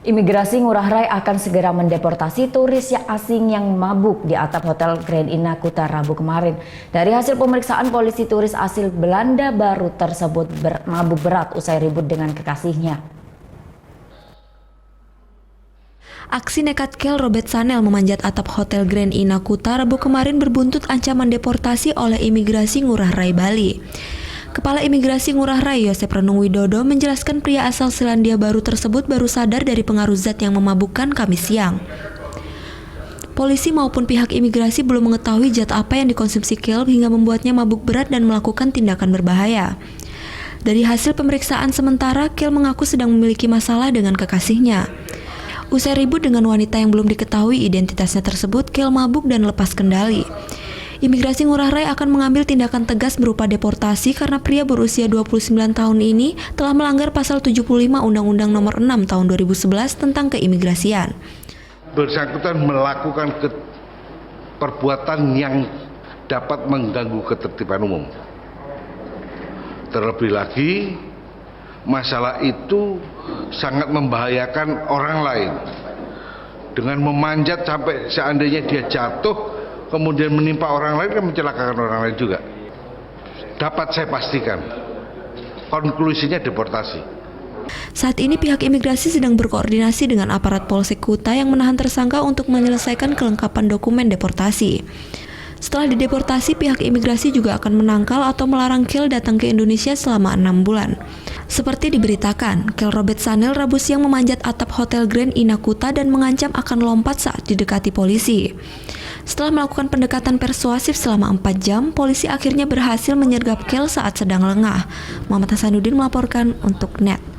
Imigrasi Ngurah Rai akan segera mendeportasi turis asing yang mabuk di atap Hotel Grand Inna Kuta Rabu kemarin. Dari hasil pemeriksaan polisi, turis asal Belanda baru tersebut mabuk berat usai ribut dengan kekasihnya. Aksi nekat Kjell Robert Sanel memanjat atap Hotel Grand Inna Kuta Rabu kemarin berbuntut ancaman deportasi oleh Imigrasi Ngurah Rai Bali. Kepala Imigrasi Ngurah Rai Yosep Renung Widodo menjelaskan pria asal Selandia Baru tersebut baru sadar dari pengaruh zat yang memabukkan Kamis siang. Polisi maupun pihak imigrasi belum mengetahui zat apa yang dikonsumsi Kjell hingga membuatnya mabuk berat dan melakukan tindakan berbahaya. Dari hasil pemeriksaan sementara, Kjell mengaku sedang memiliki masalah dengan kekasihnya. Usai ribut dengan wanita yang belum diketahui identitasnya tersebut, Kjell mabuk dan lepas kendali. Imigrasi Ngurah Rai akan mengambil tindakan tegas berupa deportasi karena pria berusia 29 tahun ini telah melanggar pasal 75 Undang-Undang Nomor 6 Tahun 2011 tentang keimigrasian. Bersangkutan melakukan perbuatan yang dapat mengganggu ketertiban umum. Terlebih lagi, masalah itu sangat membahayakan orang lain. Dengan memanjat sampai seandainya dia jatuh, kemudian menimpa orang lain, kan mencelakakan orang lain juga. Dapat saya pastikan, konklusinya deportasi. Saat ini pihak imigrasi sedang berkoordinasi dengan aparat Polsek Kuta yang menahan tersangka untuk menyelesaikan kelengkapan dokumen deportasi. Setelah dideportasi, pihak imigrasi juga akan menangkal atau melarang Kjell datang ke Indonesia selama 6 bulan. Seperti diberitakan, Kjell Robert Sanel Rabu siang memanjat atap Hotel Grand Inna Kuta dan mengancam akan lompat saat didekati polisi. Setelah melakukan pendekatan persuasif selama 4 jam, polisi akhirnya berhasil menyergap Kjell saat sedang lengah. Muhammad Hasanuddin melaporkan untuk NET.